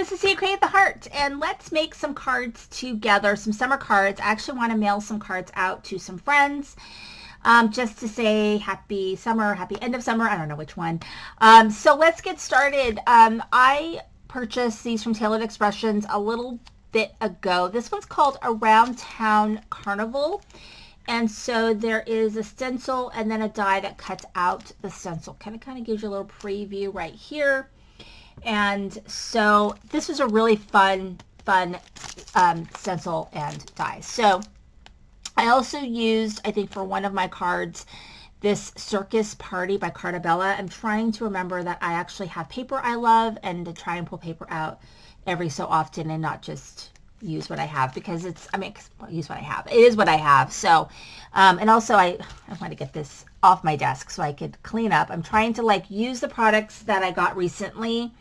this is Sia Create the Heart, and let's make some cards together, some summer cards. I actually want to mail some cards out to some friends, just to say happy summer, happy end of summer. I don't know which one. So let's get started. I purchased these from Tailored Expressions a little bit ago. This one's called Around Town Carnival. And so there is a stencil and then a die that cuts out the stencil. Kind of gives you a little preview right here. And so this was a really fun stencil and die. So I also used, I think for one of my cards, this Circus Party by Carnival. I'm trying to remember that I actually have paper I love and to try and pull paper out every so often and not just use what I have, because it's, I mean, use what I have. It is what I have. So, and also I want to get this off my desk so I could clean up. I'm trying to like use the products that I got recently,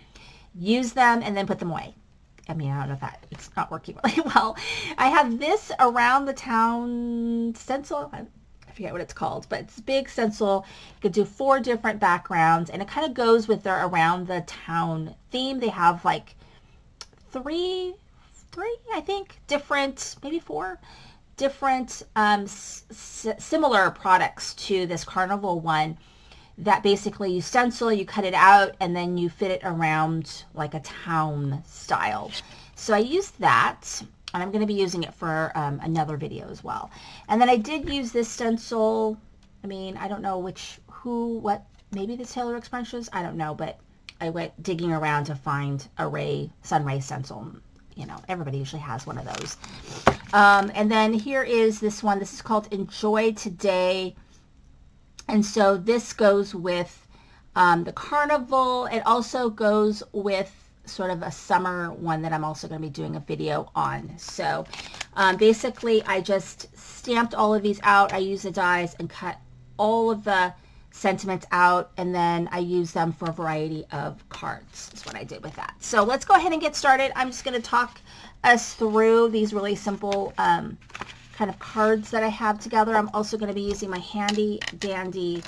use them, and then put them away. I mean, I don't know if that, it's not working really well. I have this Around the Town stencil. I forget what it's called, but it's a big stencil. You could do 4 different backgrounds, and it kind of goes with their Around the Town theme. They have like three, I think, different, maybe 4 different similar products to this Carnival one that basically you stencil, you cut it out, and then you fit it around like a town style. So I used that, and I'm going to be using it for another video as well. And then I did use this stencil. I mean, I don't know what, maybe the Tailored Expressions, I don't know, but I went digging around to find a sun ray stencil. You know, everybody usually has one of those. And then here is this one. This is called Enjoy Today. And so this goes with the Carnival. It also goes with sort of a summer one that I'm also going to be doing a video on. So basically I just stamped all of these out. I used the dies and cut all of the sentiments out, and then I use them for a variety of cards. That's what I did with that. So let's go ahead and get started. I'm just going to talk us through these really simple kind of cards that I have together. I'm also going to be using my handy dandy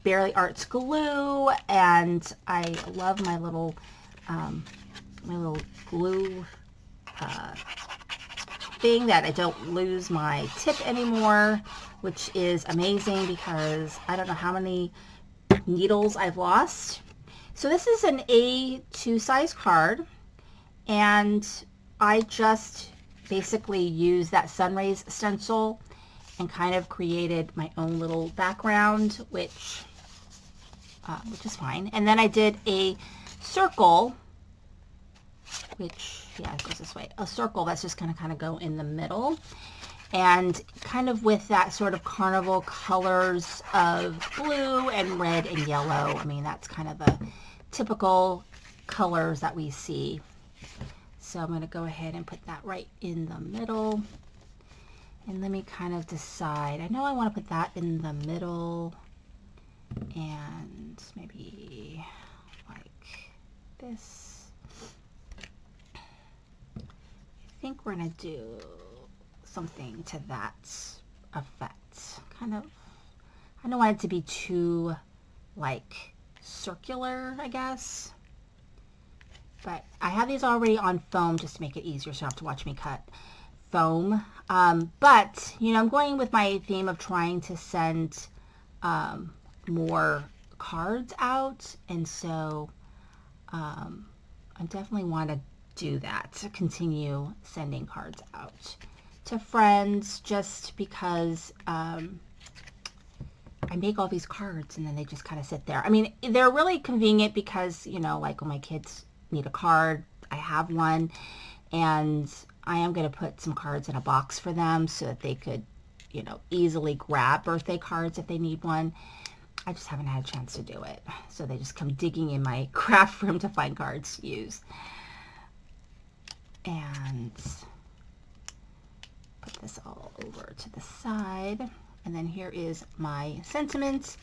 Barely Arts glue, and I love my little glue thing that I don't lose my tip anymore, which is amazing because I don't know how many needles I've lost. So this is an A2 size card, and I just basically used that sun rays stencil and kind of created my own little background, which is fine. And then I did a circle, which, yeah, it goes this way. A circle that's just going to kind of go in the middle. And kind of with that sort of carnival colors of blue and red and yellow. I mean, that's kind of the typical colors that we see. So I'm going to go ahead and put that right in the middle. And let me kind of decide. I know I want to put that in the middle. And maybe like this. I think we're going to do something to that effect. Kind of, I don't want it to be too like circular, I guess. But I have these already on foam just to make it easier, so you don't have to watch me cut foam. But, you know, I'm going with my theme of trying to send more cards out. And so I definitely want to do that, to continue sending cards out to friends, just because I make all these cards and then they just kind of sit there. I mean, they're really convenient because, you know, like when my kids need a card, I have one, and I am going to put some cards in a box for them so that they could, you know, easily grab birthday cards if they need one. I just haven't had a chance to do it, so they just come digging in my craft room to find cards to use. And put this all over to the side, and then here is my sentiment.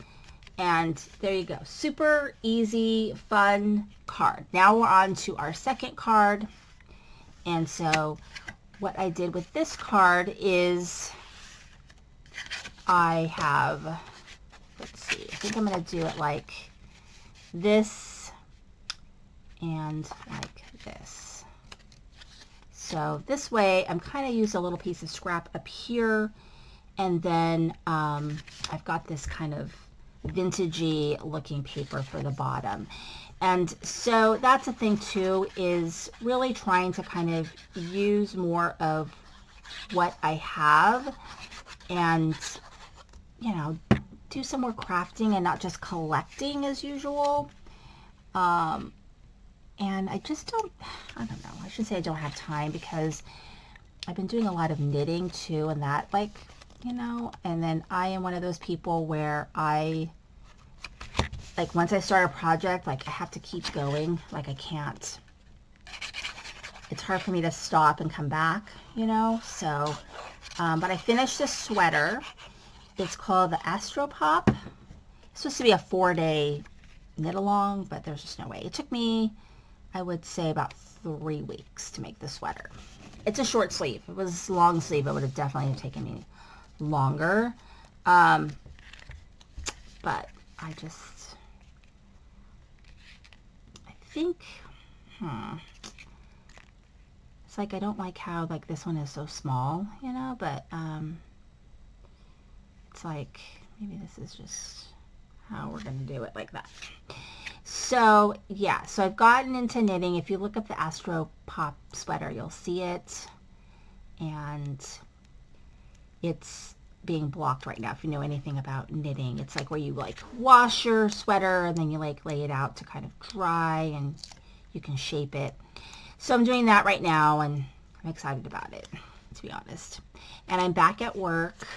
And there you go. Super easy, fun card. Now we're on to our second card. And so what I did with this card is I have, let's see, I think I'm going to do it like this and like this. So this way I'm kind of used a little piece of scrap up here, and then I've got this kind of vintagey looking paper for the bottom. And so that's the thing too, is really trying to kind of use more of what I have and, you know, do some more crafting and not just collecting as usual. And I just I don't know, I should say I don't have time, because I've been doing a lot of knitting too, and that, like, you know, and then I am one of those people where I, like, once I start a project, like, I have to keep going. Like, I can't, it's hard for me to stop and come back, you know. So but I finished this sweater. It's called the Astropop. It's supposed to be a 4-day knit along, but there's just no way. It took me, I would say, about 3 weeks to make the sweater. It's a short sleeve. If it was long sleeve, it would have definitely taken me longer. But I think, it's like, I don't like how, like, this one is so small, you know, but it's like, maybe this is just how we're going to do it, like that. So yeah, so I've gotten into knitting. If you look up the Astro Pop sweater, you'll see it, and it's being blocked right now. If you know anything about knitting, it's like where you, like, wash your sweater and then you, like, lay it out to kind of dry and you can shape it. So I'm doing that right now, and I'm excited about it, to be honest. And I'm back at work.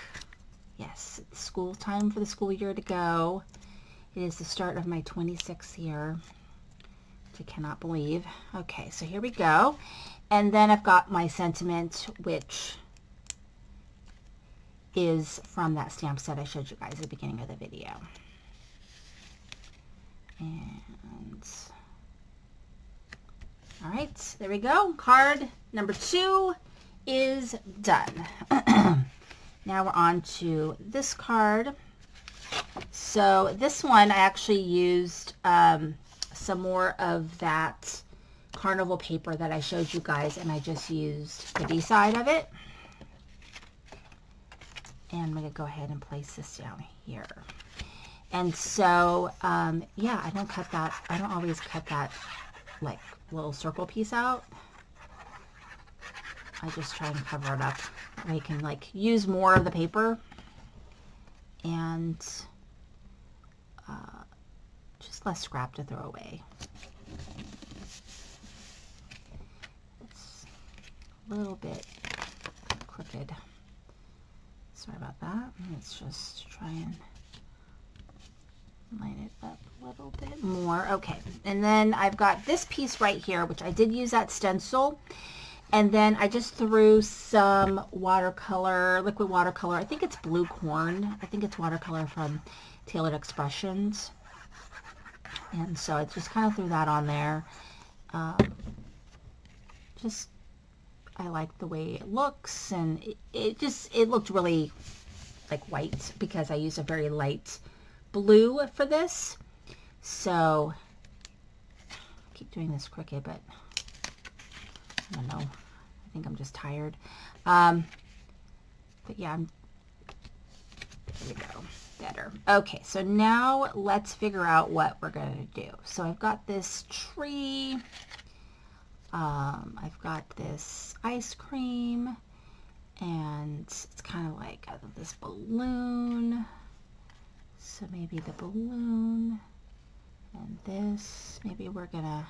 Yes, it's school time for the school year to go. It is the start of my 26th year, which I cannot believe. Okay, so here we go. And then I've got my sentiment, which is from that stamp set I showed you guys at the beginning of the video. And all right, there we go. Card number 2 is done. Now we're on to this card. So this one, I actually used some more of that Carnival paper that I showed you guys, and I just used the B side of it. And I'm going to go ahead and place this down here. And so, yeah, I don't cut that. I don't always cut that, like, little circle piece out. I just try and cover it up. I can, like, use more of the paper and just less scrap to throw away. It's a little bit crooked. Sorry about that. Let's just try and line it up a little bit more. Okay, and then I've got this piece right here, which I did use that stencil, and then I just threw some watercolor, liquid watercolor. I think it's Blue Corn. I think it's watercolor from Tailored Expressions, and so I just kind of threw that on there. Just, I like the way it looks, and it looked really like white because I used a very light blue for this. So I keep doing this crooked, but I don't know, I think I'm just tired. But yeah, there we go, better. Okay, so now let's figure out what we're going to do. So I've got this tree, I've got this ice cream, and it's kind of like this balloon. So maybe the balloon and this, maybe we're gonna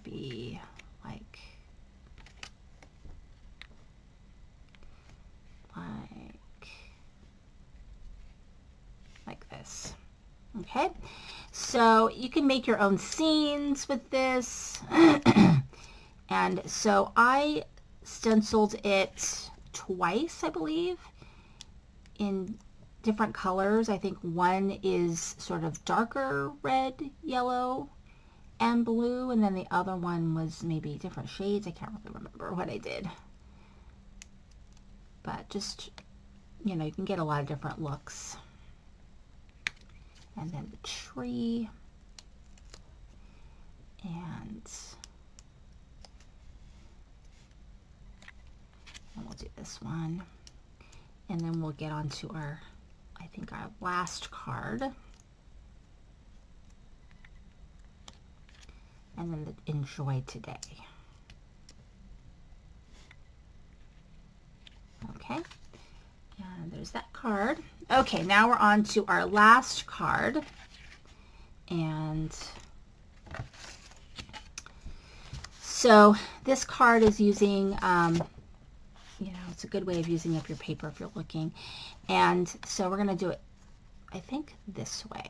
be like this. Okay, so you can make your own scenes with this. And so I stenciled it twice, I believe, in different colors. I think one is sort of darker red, yellow, and blue, and then the other one was maybe different shades. I can't really remember what I did. But just, you know, you can get a lot of different looks. And then the tree. And we'll do this one. And then we'll get on to our, I think, our last card. And then the enjoy today. Okay, and there's that card. Okay, now we're on to our last card. And so this card is using, you know, it's a good way of using up your paper if you're looking. And so we're going to do it, I think, this way.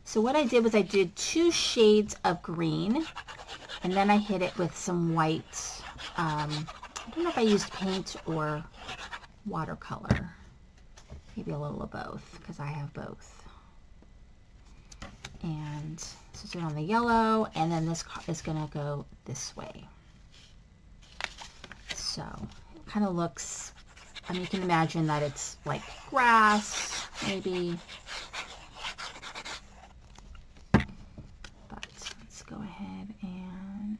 So what I did was I did 2 shades of green, and then I hit it with some white. I don't know if I used paint or watercolor. Maybe a little of both, because I have both. And so do it on the yellow, and then this is going to go this way. So it kind of looks, I mean, you can imagine that it's like grass, maybe. But let's go ahead and...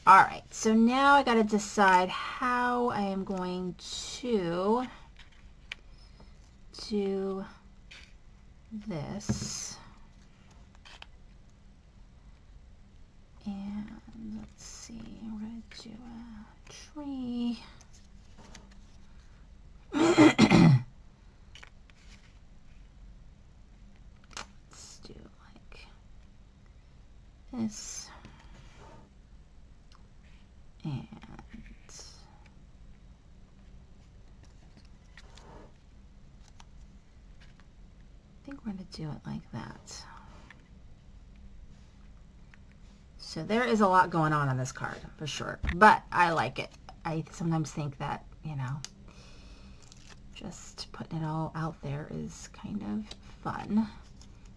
All right, so now I got to decide how I am going to do this. And let's see, we're going to do a tree. Let's do like this. And I think we're going to do it like that. So there is a lot going on this card, for sure. But I like it. I sometimes think that, you know, just putting it all out there is kind of fun.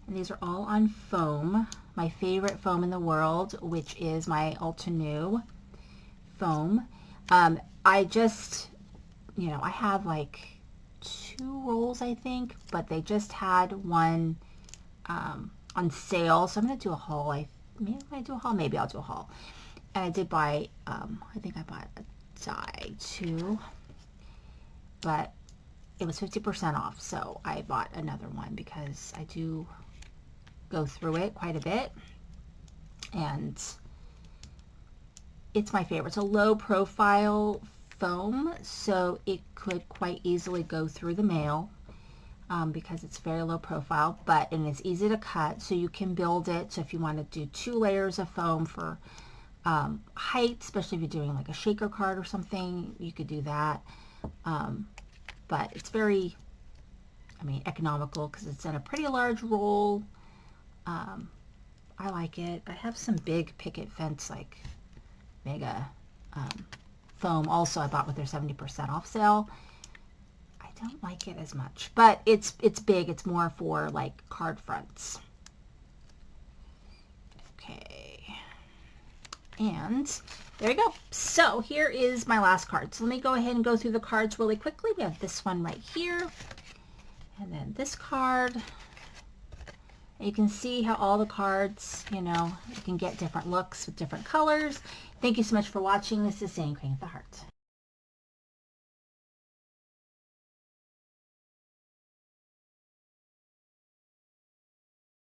And these are all on foam. My favorite foam in the world, which is my Altenew foam. I just, you know, I have like 2 rolls, I think, but they just had one on sale. So I'm going to do a haul. Maybe I do a haul, maybe I'll do a haul. And I did buy, I think I bought a die too, but it was 50% off. So I bought another one because I do go through it quite a bit. And it's my favorite. It's a low profile foam, so it could quite easily go through the mail because it's very low profile, and it's easy to cut, so you can build it. So if you want to do 2 layers of foam for height, especially if you're doing like a shaker card or something, you could do that. But it's very, I mean, economical because it's in a pretty large roll. I like it. I have some big picket fence, like mega foam also I bought with their 70% off sale. I don't like it as much, but it's big. It's more for like card fronts. Okay, and there you go. So here is my last card. So let me go ahead and go through the cards really quickly. We have this one right here, and then this card. You can see how all the cards, you know, you can get different looks with different colors. Thank you so much for watching. This is Sandy Crane with the Heart.